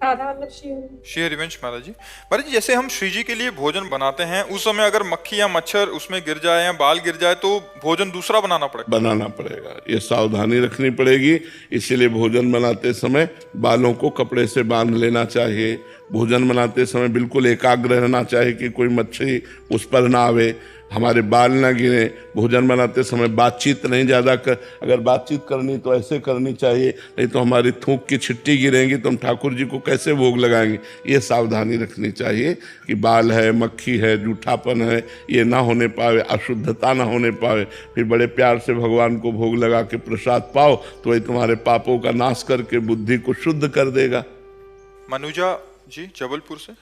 आधा मतलब श्री हरिवंश महाराज जी। महाराज जी, जैसे हम श्री जी के लिए भोजन बनाते हैं, उस समय अगर मक्खी या मच्छर उसमें गिर जाए या बाल गिर जाए तो भोजन दूसरा बनाना पड़ेगा। बनाना पड़ेगा, ये सावधानी रखनी पड़ेगी। इसीलिए भोजन बनाते समय बालों को कपड़े से बांध लेना चाहिए। भोजन बनाते समय बिल्कुल एकाग्र रहना चाहिए कि कोई मच्छी उस पर ना आवे, हमारे बाल ना गिरे। भोजन बनाते समय बातचीत नहीं ज़्यादा कर, अगर बातचीत करनी तो ऐसे करनी चाहिए, नहीं तो हमारी थूक की छिट्टी गिरेंगी तो हम ठाकुर जी को कैसे भोग लगाएंगे। ये सावधानी रखनी चाहिए कि बाल है, मक्खी है, जूठापन है, ये ना होने पावे, अशुद्धता ना होने पावे। फिर बड़े प्यार से भगवान को भोग लगा के प्रसाद पाओ तो वही तुम्हारे पापों का नाश करके बुद्धि को शुद्ध कर देगा। मनुजा जी जबलपुर से।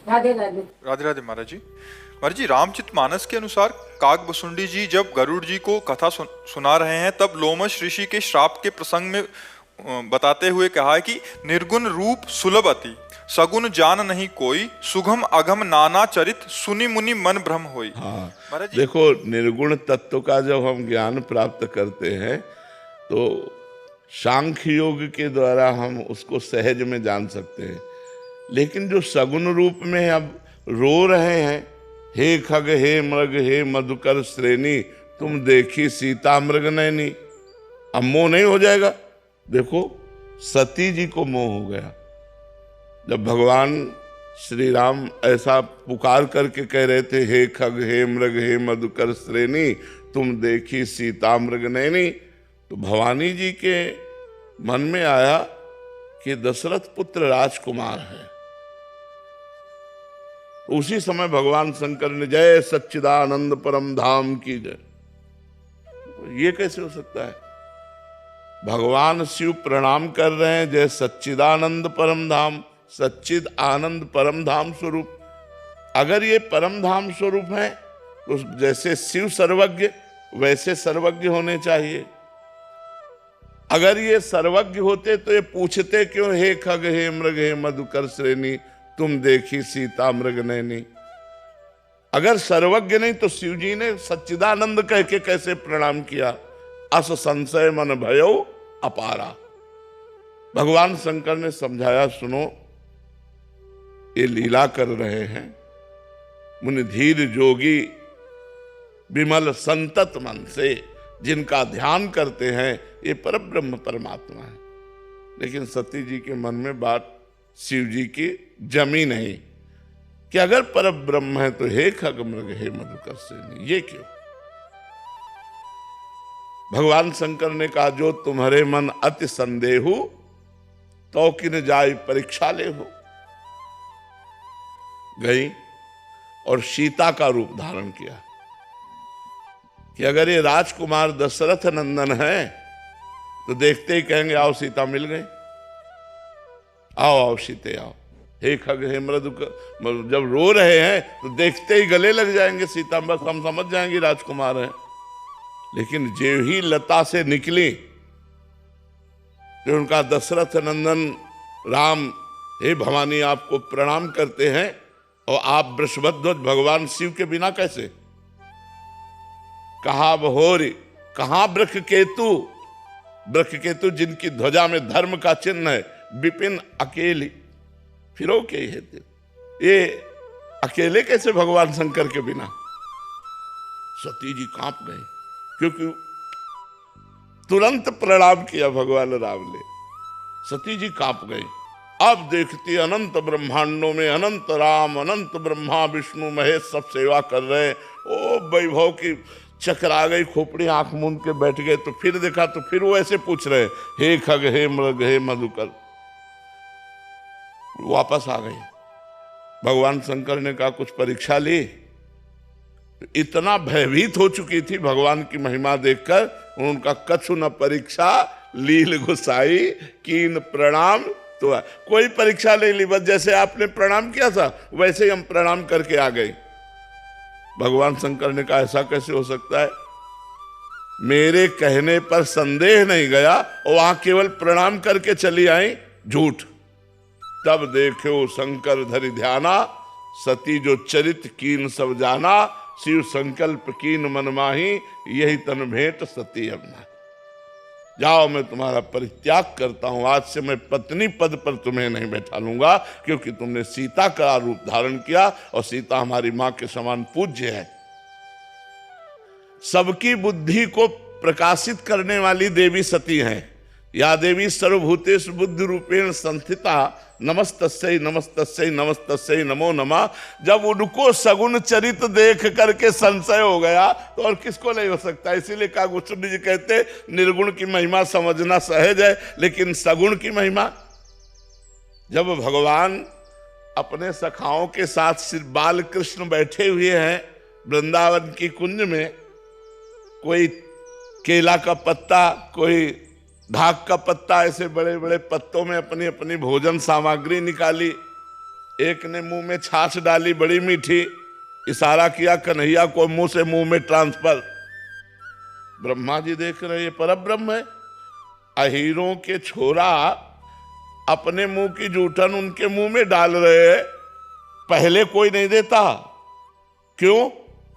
राधे राधे। राधे राधे महाराज जी। महाराज जी, रामचरितमानस के अनुसार काकभुसुंडी जी जब गरुड़ जी को कथा सुना रहे हैं, तब लोमश ऋषि के श्राप के प्रसंग में बताते हुए कहा है कि निर्गुण रूप सुलभ अति, सगुन जान नहीं कोई, सुगम अगम नाना चरित, सुनि मुनि मन भ्रम होई। हाँ, महाराज जी, देखो, निर्गुण तत्व का जब हम ज्ञान प्राप्त करते हैं तो सांख्य योग के द्वारा हम उसको सहज में जान सकते हैं। लेकिन जो सगुण रूप में अब रो रहे हैं, हे खग हे मृग हे मधुकर श्रेणी, तुम देखी सीता मृग नैनी, अब मोह नहीं हो जाएगा। देखो, सती जी को मोह हो गया जब भगवान श्री राम ऐसा पुकार करके कह रहे थे, हे खग हे मृग हे मधुकर श्रेणी, तुम देखी सीता मृग नैनी। तो भवानी जी के मन में आया कि दशरथ पुत्र राजकुमार है। उसी समय भगवान शंकर ने जय सच्चिदानंद परम धाम की जय। ये कैसे हो सकता है? भगवान शिव प्रणाम कर रहे हैं, जय सच्चिदानंद परम धाम, सच्चिद आनंद परम धाम स्वरूप। अगर ये परम धाम स्वरूप है तो जैसे शिव सर्वज्ञ वैसे सर्वज्ञ होने चाहिए। अगर ये सर्वज्ञ होते तो ये पूछते क्यों, हे खग हे मृग हे मधुकर श्रेणी, तुम देखी सीता मृग नैनी। अगर सर्वज्ञ नहीं तो शिव जी ने सच्चिदानंद कह के कैसे प्रणाम किया? अस संशय मन भयो अपारा। भगवान शंकर ने समझाया, सुनो, ये लीला कर रहे हैं, मुनि धीर जोगी विमल संतत मन से जिनका ध्यान करते हैं, ये परब्रह्म परमात्मा है। लेकिन सती जी के मन में बात शिव जी की जमी नहीं कि अगर परब्रह्म है तो हे खग मृग हे मधुकर श्रेणी, ये क्यों? भगवान शंकर ने कहा, जो तुम्हारे मन अति संदेहु तो किन जाय परीक्षा ले हो। गई और सीता का रूप धारण किया कि अगर ये राजकुमार दशरथ नंदन है तो देखते ही कहेंगे, आओ सीता मिल गई, आओ आओ सीते आओ। हे खग हे मृदु, जब रो रहे हैं तो देखते ही गले लग जाएंगे सीता, बस हम समझ जाएंगे राजकुमार हैं। लेकिन जो ही लता से निकली जो उनका दशरथ नंदन राम, हे भवानी आपको प्रणाम करते हैं, और आप वृषभध्वज भगवान शिव के बिना कैसे? कहा बहोरी, कहां वृक्ष केतु, वृक्ष केतु जिनकी ध्वजा में धर्म का चिन्ह है, विपिन अकेली फिरो के ये अकेले कैसे भगवान शंकर के बिना? सती जी कांप गए क्योंकि तुरंत प्रणाम किया भगवान राम ने। सती जी कांप गई। अब देखती अनंत ब्रह्मांडों में अनंत राम, अनंत ब्रह्मा विष्णु महेश सब सेवा कर रहे। ओ वैभव की चकरा गई, खोपड़ी आंख मूंद के बैठ गए। तो फिर देखा तो फिर वो ऐसे पूछ रहे, हे खग हे मृग हे मधुकर। वापस आ गई। भगवान शंकर ने कहा, कुछ परीक्षा ली? इतना भयभीत हो चुकी थी भगवान की महिमा देखकर, उनका कछु न परीक्षा लील गुसाई कीन प्रणाम। तो कोई परीक्षा नहीं ली, बस जैसे आपने प्रणाम किया था वैसे ही हम प्रणाम करके आ गए। भगवान शंकर ने कहा, ऐसा कैसे हो सकता है? मेरे कहने पर संदेह नहीं गया और वहां केवल प्रणाम करके चली आई, झूठ। तब देखो शंकर धरि ध्याना, सती जो चरित कीन सब जाना, शिव संकल्प कीन मन माही, यही तन भेंट सती अपना। जाओ मैं तुम्हारा परित्याग करता हूं, आज से मैं पत्नी पद पर तुम्हें नहीं बैठा लूंगा, क्योंकि तुमने सीता का रूप धारण किया और सीता हमारी मां के समान पूज्य है। सबकी बुद्धि को प्रकाशित करने वाली देवी सती हैं। या देवी सर्वभूतेषु बुद्धि रूपेण संस्थिता नमस्तस्यै नमस्तस्यै नमस्तस्यै नमो नमः। जब उनको सगुण चरित देख करके संशय हो गया तो और किसको नहीं हो सकता। इसीलिए कागभूषुंडी जी कहते निर्गुण की महिमा समझना सहज है, लेकिन सगुण की महिमा। जब भगवान अपने सखाओं के साथ श्री बाल कृष्ण बैठे हुए हैं वृंदावन की कुंज में, कोई केला का पत्ता, कोई ढाक का पत्ता, ऐसे बड़े बड़े पत्तों में अपनी अपनी भोजन सामग्री निकाली। एक ने मुंह में छाछ डाली बड़ी मीठी, इशारा किया कन्हैया को मुंह से मुंह में ट्रांसफर। ब्रह्मा जी देख रहे ये परब्रह्म है। अहीरों के छोरा अपने मुंह की जूठन उनके मुंह में डाल रहे हैं, पहले कोई नहीं देता। क्यों?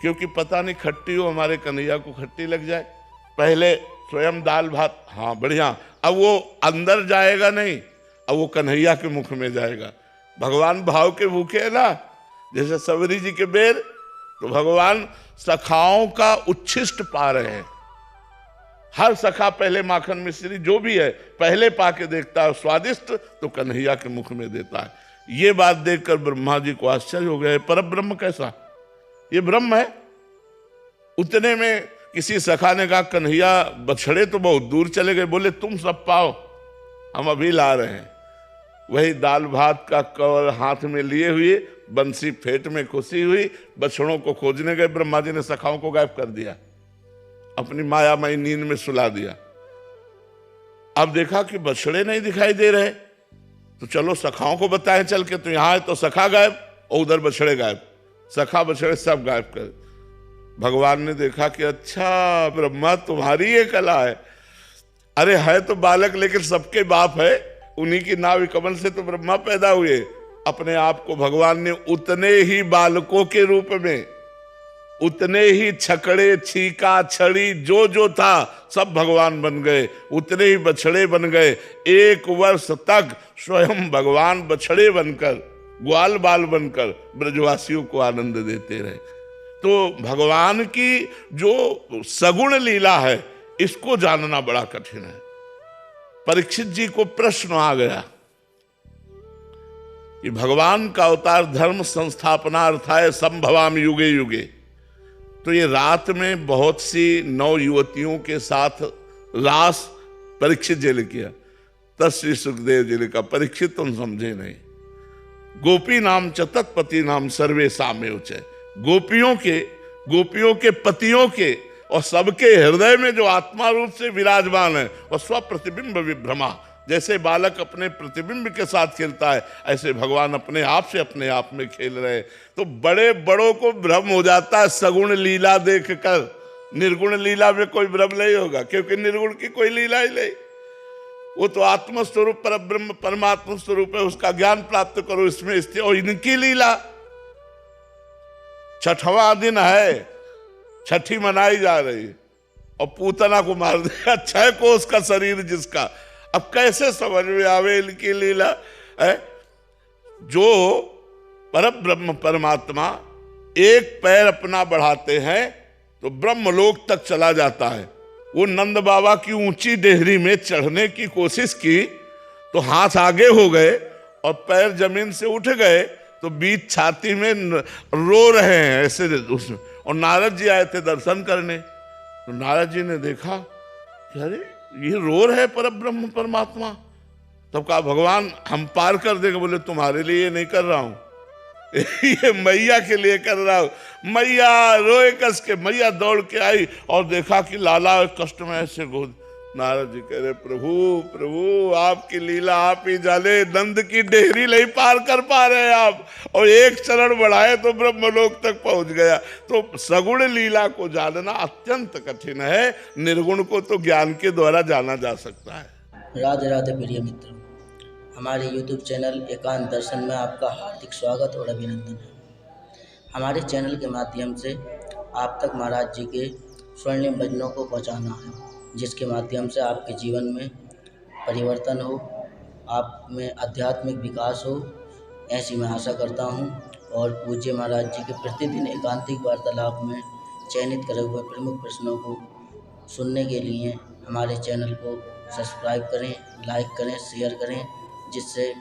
क्योंकि पता नहीं खट्टी हो, हमारे कन्हैया को खट्टी लग जाए। पहले स्वयं दाल भात, हाँ बढ़िया, अब वो अंदर जाएगा नहीं, अब वो कन्हैया के मुख में जाएगा। भगवान भाव के भूखे है ना, जैसे सबरी जी के बेर, तो भगवान सखाओं का उच्छिष्ट पा रहे हैं। हर सखा पहले माखन मिश्री जो भी है पहले पाके देखता है, स्वादिष्ट तो कन्हैया के मुख में देता है। ये बात देखकर ब्रह्मा जी को आश्चर्य हो गया, परब्रह्म कैसा, ये ब्रह्म है। उतने में किसी सखा ने कहा कन्हैया बछड़े तो बहुत दूर चले गए। बोले तुम सब पाओ, हम अभी ला रहे हैं। वही दाल भात का कवर हाथ में लिए हुए, बंसी फेट में खुशी हुई, बछड़ों को खोजने गए। ब्रह्मा जी ने सखाओं को गायब कर दिया, अपनी मायामयी नींद में सुला दिया। अब देखा कि बछड़े नहीं दिखाई दे रहे, तो चलो सखाओं को बताएं चल के, तो यहां है तो सखा गायब और उधर बछड़े गायब, सखा बछड़े सब गायब कर। भगवान ने देखा कि अच्छा ब्रह्मा तुम्हारी ये कला है। अरे है तो बालक लेकिन सबके बाप है, उन्हीं की नाभि कमल से तो ब्रह्मा पैदा हुए। अपने आप को भगवान ने उतने ही बालकों के रूप में, उतने ही छकड़े छीका छड़ी जो जो था सब भगवान बन गए, उतने ही बछड़े बन गए। 1 वर्ष तक स्वयं भगवान बछड़े बनकर, ग्वाल बाल बनकर ब्रजवासियों को आनंद देते रहे। तो भगवान की जो सगुण लीला है इसको जानना बड़ा कठिन है। परीक्षित जी को प्रश्न आ गया कि भगवान का अवतार धर्म संस्थापनार्थाय संभवाम युगे युगे। तो ये रात में बहुत सी नौ युवतियों के साथ रास परीक्षित जी ने किया। तब श्री सुखदेव जी ने कहा परीक्षित तुम समझे नहीं, गोपी नाम च तत्पति नाम सर्वे साम्य उच्च। गोपियों के पतियों के और सबके हृदय में जो आत्मा रूप से विराजमान है और स्व प्रतिबिंब विभ्रमा, जैसे बालक अपने प्रतिबिंब के साथ खेलता है ऐसे भगवान अपने आप से अपने आप में खेल रहे हैं। तो बड़े बड़ों को भ्रम हो जाता है सगुण लीला देखकर, निर्गुण लीला में कोई भ्रम नहीं होगा, क्योंकि निर्गुण की कोई लीला ही नहीं। वो तो आत्म स्वरूप परब्रह्म परमात्मा स्वरूप है, उसका ज्ञान प्राप्त करो, इसमें स्थित। और इनकी लीला 6वां दिन है, छठी मनाई जा रही है और पूतना को मार दिया 6 कोस का शरीर जिसका। अब कैसे समझ में आवे इनकी लीला है। जो परब्रह्म परमात्मा एक पैर अपना बढ़ाते हैं तो ब्रह्मलोक तक चला जाता है। वो नंद बाबा की ऊंची डेहरी में चढ़ने की कोशिश की तो हाथ आगे हो गए और पैर जमीन से उठ गए, तो बीच छाती में रो रहे हैं ऐसे उसमें। और नारद जी आए थे दर्शन करने, तो नारद जी ने देखा कि अरे ये रो रहे परब्रह्म परमात्मा। तब कहा भगवान हम पार कर देंगे। बोले तुम्हारे लिए नहीं कर रहा हूं, ये मैया के लिए कर रहा हूं। मैया रोए कस के, मैया दौड़ के आई और देखा कि लाला कष्ट में ऐसे गोद। नारद जी कह रहे प्रभु प्रभु आपकी लीला आप ही जाने, नंद की डेहरी नहीं पार कर पा रहे आप, और एक चरण बढ़ाए तो ब्रह्मलोक तक पहुंच गया। तो सगुण लीला को जानना अत्यंत कठिन है, निर्गुण को तो ज्ञान के द्वारा जाना जा सकता है। राधे राधे प्रिय मित्रों, हमारे YouTube चैनल एकांत दर्शन में आपका हार्दिक स्वागत और अभिनंदन है। हमारे चैनल के माध्यम से आप तक महाराज जी के स्वर्णिम भजनों को पहुंचाना है। जिसके माध्यम से आपके जीवन में परिवर्तन हो, आप में आध्यात्मिक विकास हो, ऐसी मैं आशा करता हूँ। और पूज्य महाराज जी के प्रतिदिन एकांतिक वार्तालाप में चयनित करे हुए प्रमुख प्रश्नों को सुनने के लिए हमारे चैनल को सब्सक्राइब करें, लाइक करें, शेयर करें, जिससे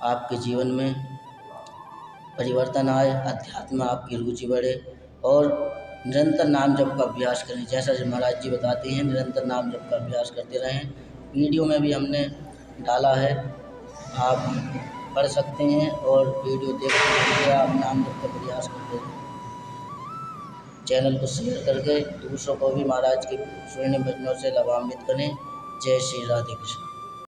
आपके जीवन में परिवर्तन आए, अध्यात्म में आपकी रुचि बढ़े और निरंतर नाम जप का अभ्यास करें। जैसा जो महाराज जी बताते हैं, निरंतर नाम जप का अभ्यास करते रहें। वीडियो में भी हमने डाला है, आप पढ़ सकते हैं और वीडियो देखते हुए आप नाम जप का प्रयास करते हैं। चैनल को शेयर करके दूसरों को भी महाराज के स्वर्ण वचनों से लाभान्वित करें। जय श्री राधे कृष्ण।